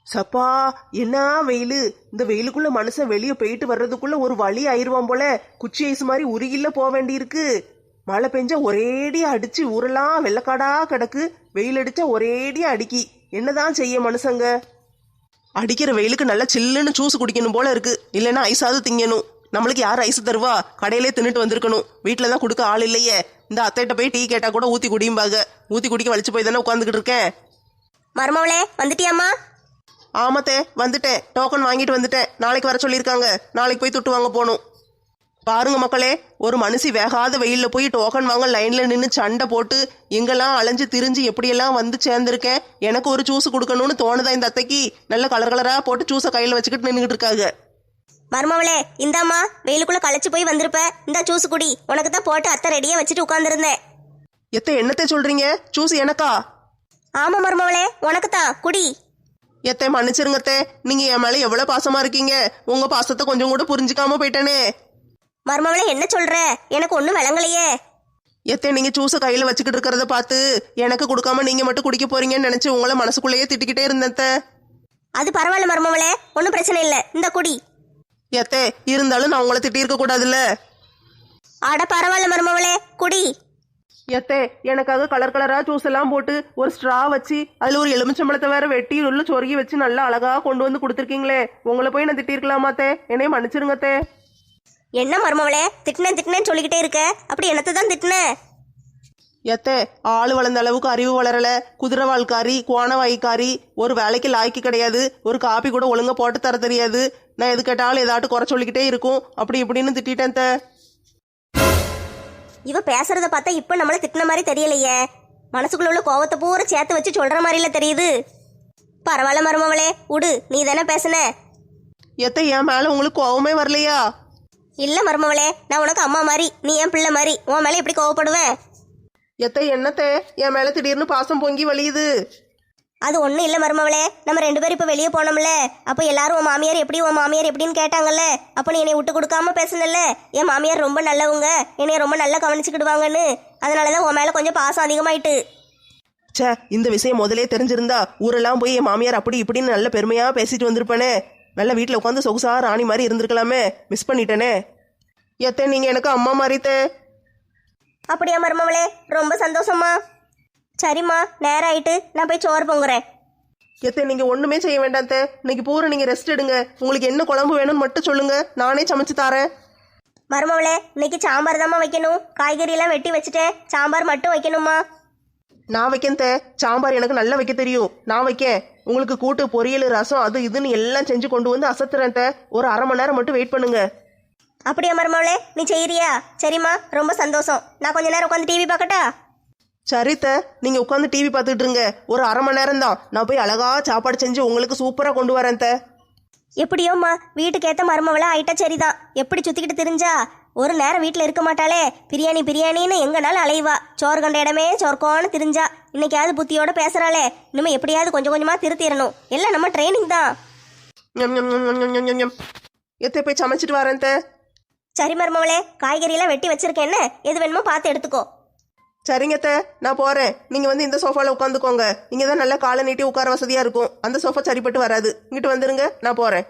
சப்பா, என்ன வெயிலு! இந்த வெயிலுக்குள்ள மனுஷன் வெளியே போயிட்டு வர்றதுக்குள்ள ஒரு வழி ஆயிருவான் போல. குச்சி ஐஸ் மாதிரி உருகில போக வேண்டியிருக்கு. மழை பெஞ்சா ஒரேடியா அடிச்சு ஊரெல்லாம் வெள்ளக்காடா கிடக்கு. வெயில் அடிச்சா ஒரேடியா அடிக்கி. என்னதான் செய்ய மனுஷங்க? அடிக்கிற வெயிலுக்கு நல்லா சில்லுன்னு ஜூஸ் குடிக்கணும் போல இருக்கு. இல்லைன்னா ஐஸாவது திங்கணும். நம்மளுக்கு யார் ஐஸ் தருவா? கடையிலே தின்னுட்டு வந்திருக்கணும். வீட்டில தான் கொடுக்க ஆள் இல்லையே. இந்த அத்தைகிட்ட போய் டீ கேட்டா கூட ஊத்தி குடியும்பாங்க. ஊத்தி குடிக்க வலிச்சு போய் தானே உட்காந்துக்கிட்டு இருக்கேன். மருமவளே, வந்துட்டியாம்மா? ஆமாத்தே, வந்துட்டேன். டோக்கன் வாங்கிட்டு வந்துட்டேன். நாளைக்கு வர சொல்லியிருக்காங்க. நாளைக்கு போய் துட்டு வாங்க போகணும். பாருங்க மக்களே, ஒரு மனுஷி வேகாத வெயிலில் போய் டோக்கன் வாங்க லைனில் நின்று சண்டை போட்டு எங்கெல்லாம் அலைஞ்சு திரிஞ்சு எப்படியெல்லாம் வந்து சேர்ந்துருக்கேன். எனக்கு ஒரு ஜூஸ் கொடுக்கணும்னு தோணுதா இந்த அத்தைக்கு? நல்ல கலர் கலராக போட்டு ஜூஸை கையில் வச்சுக்கிட்டு நின்றுட்டு இருக்காங்க. மருமவளே, இந்தாம்மா, வெயிலுக்குள்ள களைச்சு போய் வந்திருப்ப. இந்த ஜூஸ் குடி. உனக்கு தான் போட்டு அத்தை ரெடியா வச்சுட்டு உட்காந்துருந்தேன். எத்தை என்னத்தை சொல்றீங்க? ஜூஸ் எனக்கா? ஆமா மருமவளே, உனக்கு தான், குடி. எத்தை மன்னிச்சிருங்கத்தே, நீங்க என் மேலே எவ்வளோ பாசமா இருக்கீங்க. உங்க பாசத்தை கொஞ்சம் கூட புரிஞ்சுக்காம போயிட்டேனே. மருமவளே, என்ன சொல்ற? எனக்கு ஒன்றும் விளங்கலையே. எத்தை நீங்க ஜூஸை கையில் வச்சுக்கிட்டு இருக்கிறத பார்த்து எனக்கு கொடுக்காம நீங்க மட்டும் குடிக்க போறீங்கன்னு நினைச்சு உங்களை மனசுக்குள்ளேயே திட்டிக்கிட்டே இருந்தேன். அது பரவாயில்ல மருமவளே, ஒன்றும் பிரச்சனை இல்லை. இந்த குடி. எத்தே இருந்தாலும் நான் உங்களை திட்டி இருக்க கூடாதுல்ல. அட பரவாயில்ல மருமவளே, குடி. எத்தே எனக்காக கலர் கலரா ஜூஸ் எல்லாம் போட்டு ஒரு ஸ்ட்ரா வச்சு அதுல ஒரு எலுமிச்சம்பழத்தை வேற வெட்டி உள்ள சொருகி வச்சு நல்லா அழகா கொண்டு வந்து கொடுத்துருக்கீங்களே. உங்களை போய் நான் திட்டிருக்கலாமாத்தே? என்னைய மன்னிச்சிருங்கத்தே. என்ன மருமவளே, திட்டினேன்னு சொல்லிக்கிட்டே இருக்க? அப்படி என்னத்தை தான் திட்டின? எத்தே ஆள் வளர்ந்த அளவுக்கு அறிவு வளரல. குதிரைவால்காரி, கோணவாய்க்காரி, ஒரு வேலைக்கு லாய்க்கு கிடையாது. ஒரு காப்பி கூட ஒழுங்கா போட்டு தர தெரியாது. நான் எது கேட்டாலும் ஏதாட்டு குறை சொல்லிக்கிட்டே இருக்கும். அப்படி இப்படின்னு திட்டேன் தே. இவ பேசுறத பார்த்தா இப்ப நம்மள திட்டின மாதிரி தெரியலையே. மனசுக்குள்ள உள்ள கோவத்தை பூரா சேர்த்து வச்சு சொல்ற மாதிரில தெரியுது. பரவாயில்ல மருமவளே, உடு, நீ தானே பேசுன. எத்தை என் மேல உங்களுக்கு கோவமே வரலையா? இல்ல மருமவளே, நான் உனக்கு அம்மா மாதிரி, நீ என் பிள்ளை மாதிரி. உன் மேல எப்படி கோவப்படுவேன்? எத்தை என்னத்தே என் மேல திடீர்னு பாசம் பொங்கி வலியுது? அது ஒன்றும் இல்லை மருமவளே, நம்ம 2 பேரும் இப்போ வெளியே போனோம்ல. அப்போ எல்லாரும் உன் மாமியார் எப்படின்னு கேட்டாங்கல்ல. அப்போ நீ என்னை விட்டு கொடுக்காம பேசுனல்ல. என் மாமியார் ரொம்ப நல்லவங்க, என்னைய ரொம்ப நல்லா கவனிச்சுக்கிடுவாங்கன்னு. அதனால தான் உன் மேலே கொஞ்சம் பாசம் அதிகமாயிட்டு. சே, இந்த விஷயம் முதலே தெரிஞ்சிருந்தா ஊரெல்லாம் போய் என் மாமியார் அப்படி இப்படின்னு நல்ல பெருமையா பேசிட்டு வந்திருப்பேனே. நல்ல வீட்டில் உட்காந்து சொகுசா ராணி மாதிரி இருந்திருக்கலாமே. மிஸ் பண்ணிட்டேனே. எத்தை நீங்க எனக்கு அம்மா மாதிரித்தே. அப்படியா மருமவளே, ரொம்ப சந்தோஷமா. சரிம்மா, நேரம் ஆயிட்டு, நான் போய் சோறு பொங்குறேன். எத்தை நீங்க ஒண்ணுமே செய்ய வேண்டாம் தே. இன்னைக்கு பூரா நீங்க ரெஸ்ட் எடுங்க. உங்களுக்கு என்ன குழம்பு வேணும்னு மட்டும் சொல்லுங்க, நானே சமைச்சு தரேன். மருமவளே, இன்னைக்கு சாம்பார் தாம்மா வைக்கணும். காய்கறி எல்லாம் வெட்டி வச்சுட்டேன். சாம்பார் மட்டும் வைக்கணுமா? நான் வைக்கேன் தே. சாம்பார் எனக்கு நல்லா வைக்க தெரியும். நான் வைக்கேன். உங்களுக்கு கூட்டு, பொரியல், ரசம், அது இதுன்னு எல்லாம் செஞ்சு கொண்டு வந்து அசத்துறேன் தே. ஒரு அரை மணி நேரம் மட்டும் வெயிட் பண்ணுங்க. அப்படியா மருமவளே, நீ செய்யறியா? சரிம்மா, ரொம்ப சந்தோஷம். நான் கொஞ்ச நேரம் உட்காந்து டிவி பார்க்கட்டா? சரித்த, நீங்க உட்காந்து டிவி பார்த்துட்டு இருங்க. ஒரு அரை மணி நேரம் தான். நான் போய் அழகா சாப்பாடு செஞ்சு உங்களுக்கு சூப்பரா கொண்டு வரேன் தே. எப்படியோம்மா, வீட்டுக்கு ஏற்ற மருமவளா ஆயிட்டா சரிதான். எப்படி சுத்திக்கிட்டு தெரிஞ்சா ஒரு நேரம் வீட்டில் இருக்க மாட்டாளே. பிரியாணின்னு எங்கனாலும் அலைவா. சோறு கண்ட இடமே சோர்க்கோன்னு திரிஞ்சா. இன்னைக்காவது புத்தியோட பேசுறாளே. இனிமே எப்படியாவது கொஞ்சம் கொஞ்சமா திருத்திடணும். எல்லாம் நம்ம ட்ரைனிங் தான். எத்தை போய் சமைச்சிட்டு வரேன் தே. சரி மருமவளே, காய்கறியெல்லாம் வெட்டி வச்சிருக்கேன். என்ன எது வேணுமோ பார்த்து எடுத்துக்கோ. சரிங்க தே, நான் போறேன். நீங்க வந்து இந்த சோஃபால உட்காந்துக்கோங்க. இங்க தான் நல்லா காலை நீட்டி உட்கார வசதியா இருக்கும். அந்த சோஃபா சரிப்பட்டு வராது. இங்கிட்டு வந்துருங்க, நான் போறேன்.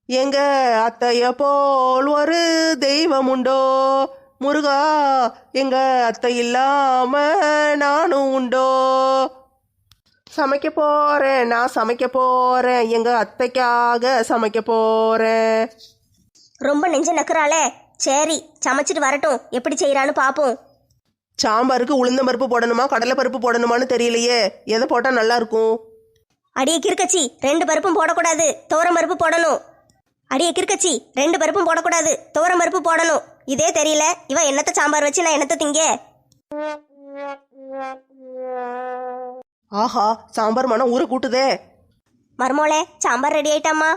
எங்க அத்தைய போல் ஒரு தெய்வம் உண்டோ முருகா, எங்க அத்தை இல்லாம நானும் உண்டோ. சமைக்க போறேன், நான் சமைக்க போறேன். எங்க அத்தைக்காக சமைக்க போறேன். ரொம்ப நெஞ்ச நக்குறாளே. சரி, சமைச்சிட்டு வரட்டும், எப்படி செய்யறான்னு பாப்போம். சாம்பாருக்கு உளுந்த பருப்பு போடணுமா கடலை பருப்பு போடணுமான்னு தெரியலையே. எதை போட்டா நல்லா இருக்கும்? அடியே கிறுக்கச்சி, 2 பருப்பும் போடக்கூடாது, துவரம் பருப்பு போடணும். அடியே கிறுக்கச்சி, 2 பருப்பும் போடக்கூடாது, துவரம் பருப்பு போடணும். இதே தெரியல, இவ என்னத்த சாம்பார் வச்சு நான் என்னத்த திங்க? ஆஹா, சாம்பார் மனம் ஊரை கூட்டுதே. மருமோளே, சாம்பார் ரெடி ஆயிட்டாமா?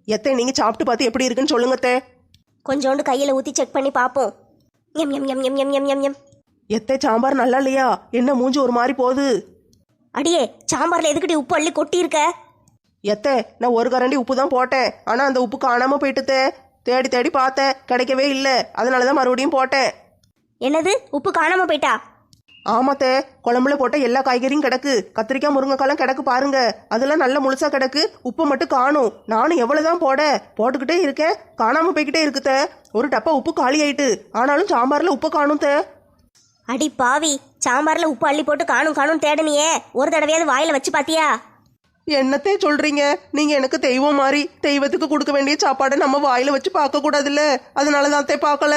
எத்தை நீங்க சாப்பிட்டு பார்த்து எப்படி இருக்குன்னு சொல்லுங்கத்தே. கொஞ்சோண்டு கையில ஊத்தி செக் பண்ணி பாப்போம். எம் எம் எம் எம் எம் எம் எம் எம். எத்தை சாம்பார் நல்லா இல்லையா? என்ன மூஞ்சி ஒரு மாதிரி போகுது? அடியே, சாம்பார்ல எதுக்கிட்டி உப்பு அள்ளி கொட்டி இருக்க? எத்தை நான் ஒரு கரண்டி உப்பு தான் போட்டேன். ஆனா அந்த உப்பு காணாம போயிட்டுத்தே. தேடி தேடி பார்த்தேன், கிடைக்கவே இல்லை. அதனாலதான் மறுபடியும் போட்டேன். என்னது, உப்பு காணாம போயிட்டா? ஆமாத்தே, குழம்புல போட்ட எல்லா காய்கறியும் கிடக்கு. கத்திரிக்காய் முருங்கைக்காலாம் கிடக்கு பாருங்க. அதெல்லாம் நல்ல முழுசா கிடக்கு. உப்பு மட்டும் காணும். நானும் எவ்வளவுதான் போட்டுக்கிட்டே இருக்கேன், காணாம போய்கிட்டே இருக்குத்தே. ஒரு டப்பா உப்பு காலி ஆயிட்டு, ஆனாலும் சாம்பார்ல உப்பு காணும் தே. அடி பாவி, சாம்பார்ல உப்பு அள்ளி போட்டு காணும் காணும் தேடனியே, ஒரு தடவையாவது வாயில வச்சு பாத்தியா? என்னத்தே சொல்றீங்க? நீங்க எனக்கு தெய்வம் மாதிரி. தெய்வத்துக்கு கொடுக்க வேண்டிய சாப்பாடை நம்ம வாயில வச்சு பார்க்க கூடாதுல்ல, அதனாலதான் தே பார்க்கல.